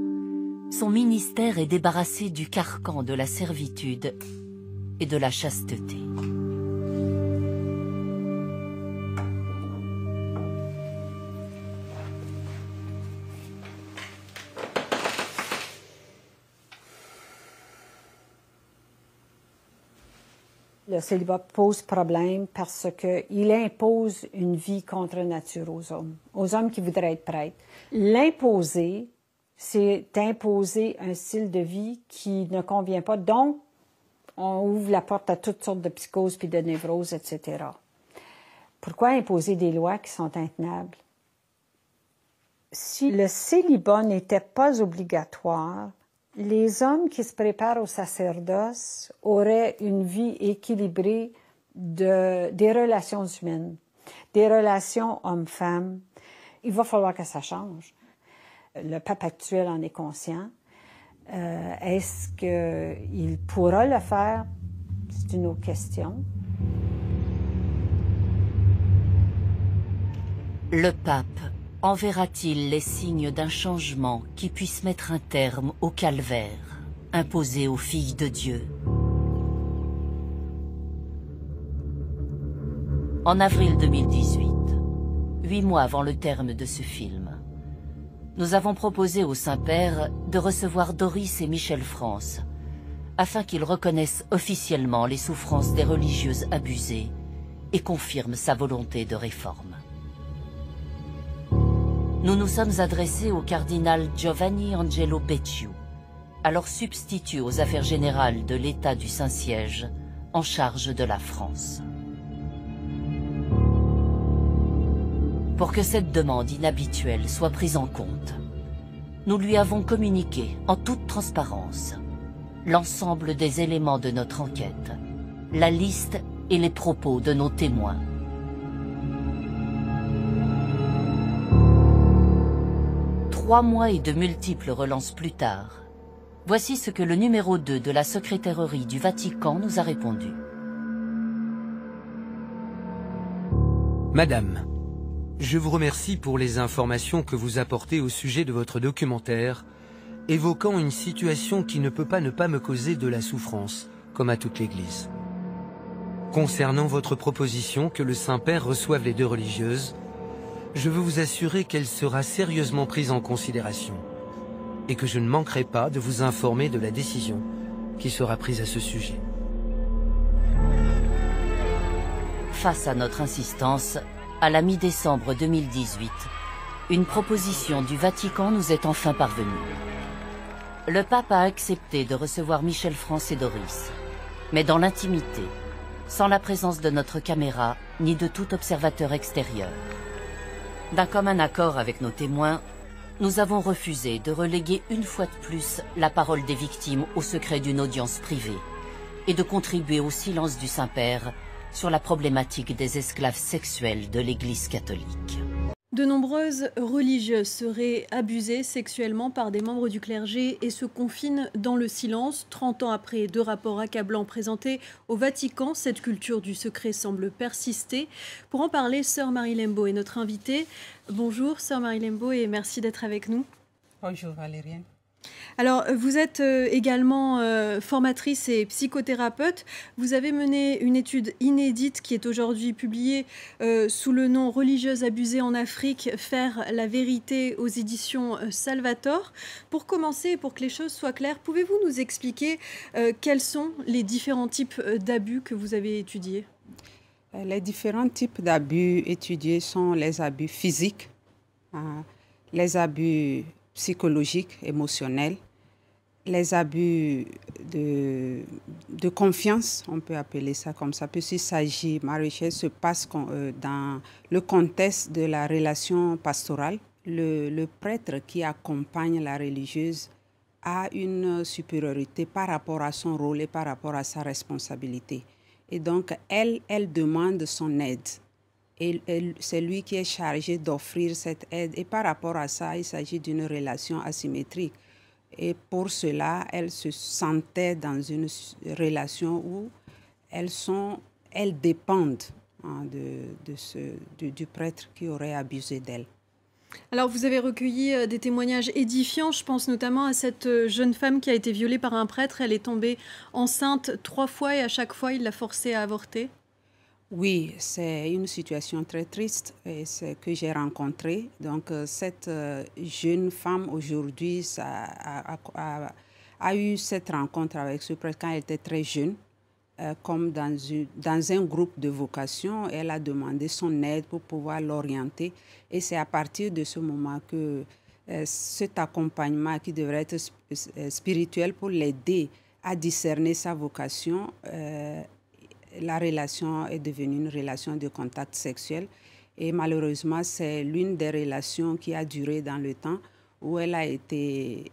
son ministère est débarrassé du carcan de la servitude et de la chasteté. Le célibat pose problème parce qu'il impose une vie contre nature aux hommes qui voudraient être prêtres. L'imposer, c'est imposer un style de vie qui ne convient pas. Donc, on ouvre la porte à toutes sortes de psychoses puis de névroses, etc. Pourquoi imposer des lois qui sont intenables? Si le célibat n'était pas obligatoire, les hommes qui se préparent au sacerdoce auraient une vie équilibrée des relations humaines, des relations hommes-femmes. Il va falloir que ça change. Le pape actuel en est conscient. Est-ce qu'il pourra le faire? C'est une autre question. Le pape enverra-t-il les signes d'un changement qui puisse mettre un terme au calvaire imposé aux filles de Dieu? En avril 2018, 8 mois avant le terme de ce film, nous avons proposé au Saint-Père de recevoir Doris et Michel France afin qu'ils reconnaissent officiellement les souffrances des religieuses abusées et confirment sa volonté de réforme. Nous nous sommes adressés au cardinal Giovanni Angelo Becciu, alors substitut aux affaires générales de l'État du Saint-Siège, en charge de la France. Pour que cette demande inhabituelle soit prise en compte, nous lui avons communiqué en toute transparence l'ensemble des éléments de notre enquête, la liste et les propos de nos témoins. Trois mois et de multiples relances plus tard, voici ce que le numéro 2 de la secrétairerie du Vatican nous a répondu. Madame, je vous remercie pour les informations que vous apportez au sujet de votre documentaire, évoquant une situation qui ne peut pas ne pas me causer de la souffrance, comme à toute l'Église. Concernant votre proposition que le Saint-Père reçoive les 2 religieuses, je veux vous assurer qu'elle sera sérieusement prise en considération. et que je ne manquerai pas de vous informer de la décision qui sera prise à ce sujet. Face à notre insistance, à la mi-décembre 2018, une proposition du Vatican nous est enfin parvenue. Le pape a accepté de recevoir Michel France et Doris, mais dans l'intimité, sans la présence de notre caméra ni de tout observateur extérieur. D'un commun accord avec nos témoins, nous avons refusé de reléguer une fois de plus la parole des victimes au secret d'une audience privée et de contribuer au silence du Saint-Père sur la problématique des esclaves sexuels de l'Église catholique. De nombreuses religieuses seraient abusées sexuellement par des membres du clergé et se confinent dans le silence. 30 ans après 2 rapports accablants présentés au Vatican, cette culture du secret semble persister. Pour en parler, Sœur Marie Lembo est notre invitée. Bonjour Sœur Marie Lembo et merci d'être avec nous. Bonjour Valériane. Alors, vous êtes également formatrice et psychothérapeute. Vous avez mené une étude inédite qui est aujourd'hui publiée sous le nom « Religieuses abusées en Afrique, faire la vérité » aux éditions Salvator. Pour commencer, et pour que les choses soient claires, pouvez-vous nous expliquer quels sont les différents types d'abus que vous avez étudiés? Les différents types d'abus étudiés sont les abus physiques, les abus psychologiques, émotionnels, les abus de confiance, on peut appeler ça comme ça, puisqu'il s'agit, ma recherche se passe dans le contexte de la relation pastorale. Le prêtre qui accompagne la religieuse a une supériorité par rapport à son rôle et par rapport à sa responsabilité. Et donc, elle demande son aide. Et c'est lui qui est chargé d'offrir cette aide. Et par rapport à ça, il s'agit d'une relation asymétrique. Et pour cela, elles se sentaient dans une relation où elles dépendent du prêtre qui aurait abusé d'elles. Alors, vous avez recueilli des témoignages édifiants. Je pense notamment à cette jeune femme qui a été violée par un prêtre. Elle est tombée enceinte 3 fois et à chaque fois, il l'a forcée à avorter. Oui, c'est une situation très triste et c'est que j'ai rencontrée. Donc, cette jeune femme aujourd'hui a eu cette rencontre avec ce prêtre quand elle était très jeune. Comme dans un groupe de vocation, elle a demandé son aide pour pouvoir l'orienter. Et c'est à partir de ce moment que cet accompagnement qui devrait être spirituel pour l'aider à discerner sa vocation, la relation est devenue une relation de contact sexuel. Et malheureusement, c'est l'une des relations qui a duré dans le temps où elle a été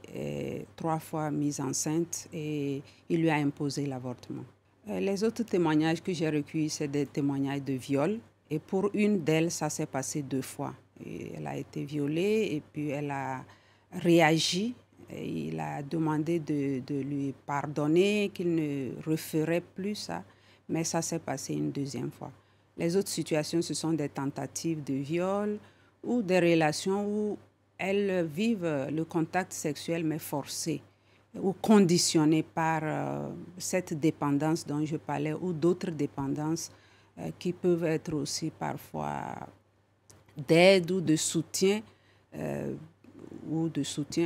3 fois mise enceinte et il lui a imposé l'avortement. Les autres témoignages que j'ai recueillis, c'est des témoignages de viol. Et pour une d'elles, ça s'est passé 2 fois. Et elle a été violée et puis elle a réagi. Et il a demandé de lui pardonner, qu'il ne referait plus ça. Mais ça s'est passé une 2e fois. Les autres situations, ce sont des tentatives de viol ou des relations où elles vivent le contact sexuel mais forcé ou conditionné par cette dépendance dont je parlais ou d'autres dépendances qui peuvent être aussi parfois d'aide ou de soutien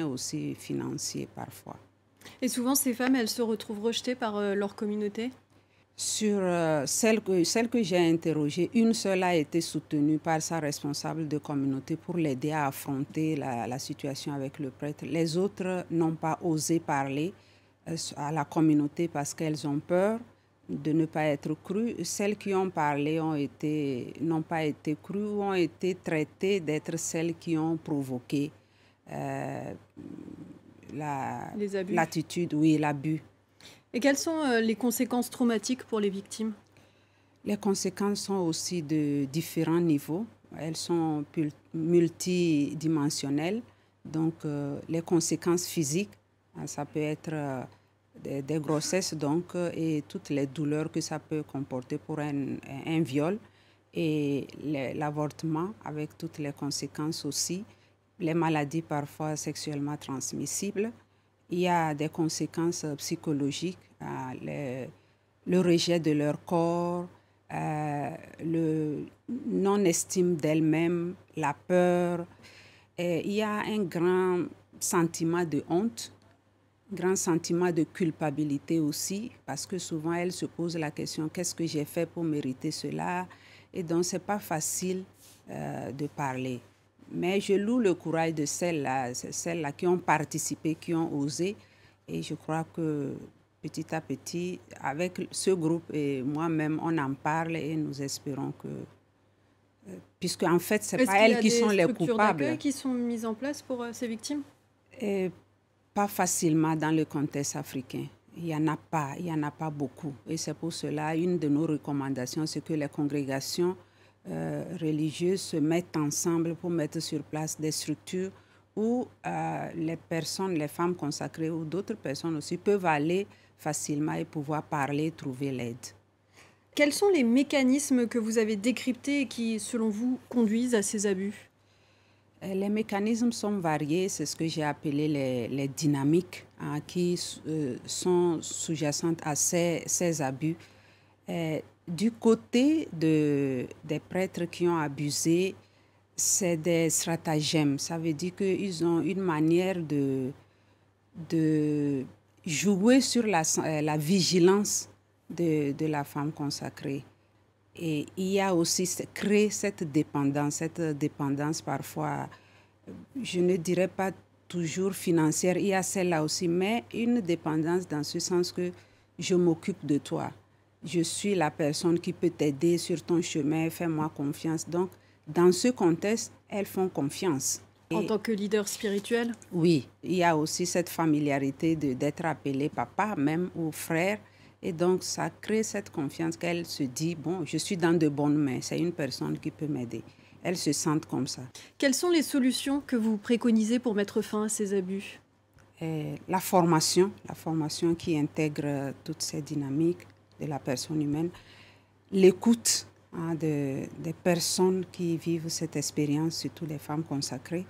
aussi financier parfois. Et souvent, ces femmes, elles se retrouvent rejetées par leur communauté? Sur celle que j'ai interrogée, une seule a été soutenue par sa responsable de communauté pour l'aider à affronter la situation avec le prêtre. Les autres n'ont pas osé parler à la communauté parce qu'elles ont peur de ne pas être crues. Celles qui ont parlé n'ont pas été crues ou ont été traitées d'être celles qui ont provoqué l'attitude, oui, l'abus. Et quelles sont les conséquences traumatiques pour les victimes? Les conséquences sont aussi de différents niveaux. Elles sont multidimensionnelles. Donc, les conséquences physiques, ça peut être des grossesses donc, et toutes les douleurs que ça peut comporter pour un viol. Et l'avortement avec toutes les conséquences aussi. Les maladies parfois sexuellement transmissibles. Il y a des conséquences psychologiques, le rejet de leur corps, le non-estime d'elles-mêmes, la peur. Et il y a un grand sentiment de honte, grand sentiment de culpabilité aussi, parce que souvent elles se posent la question, qu'est-ce que j'ai fait pour mériter cela? Et donc, ce n'est pas facile de parler. Mais je loue le courage de celles-là qui ont participé, qui ont osé. Et je crois que petit à petit, avec ce groupe et moi-même, on en parle et nous espérons que... puisque en fait, ce n'est pas elles qui sont les coupables. Est-ce qu'il y a des structures d'accueil qui sont mises en place pour ces victimes? Pas facilement dans le contexte africain. Il n'y en a pas beaucoup. Et c'est pour cela, une de nos recommandations, c'est que les congrégations religieuses se mettent ensemble pour mettre sur place des structures où les personnes, les femmes consacrées ou d'autres personnes aussi peuvent aller facilement et pouvoir parler, trouver l'aide. Quels sont les mécanismes que vous avez décryptés et qui, selon vous, conduisent à ces abus? Les mécanismes sont variés, c'est ce que j'ai appelé les dynamiques qui sont sous-jacentes à ces abus. Du côté des prêtres qui ont abusé, c'est des stratagèmes. Ça veut dire qu'ils ont une manière de jouer sur la vigilance de la femme consacrée. Et il y a aussi créé cette dépendance parfois, je ne dirais pas toujours financière, il y a celle-là aussi, mais une dépendance dans ce sens que je m'occupe de toi. Je suis la personne qui peut t'aider sur ton chemin, fais-moi confiance. Donc, dans ce contexte, elles font confiance. En tant que leader spirituel? Oui, il y a aussi cette familiarité d'être appelé papa même ou frère. Et donc, ça crée cette confiance qu'elle se dit, bon, je suis dans de bonnes mains, c'est une personne qui peut m'aider. Elles se sentent comme ça. Quelles sont les solutions que vous préconisez pour mettre fin à ces abus? La formation qui intègre toutes ces dynamiques de la personne humaine, l'écoute des personnes qui vivent cette expérience, surtout les femmes consacrées,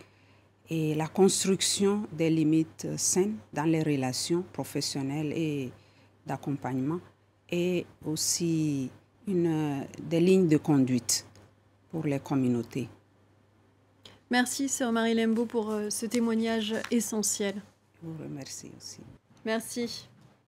et la construction des limites saines dans les relations professionnelles et d'accompagnement, et aussi des lignes de conduite pour les communautés. Merci, sœur Marie Lembo, pour ce témoignage essentiel. Je vous remercie aussi. Merci.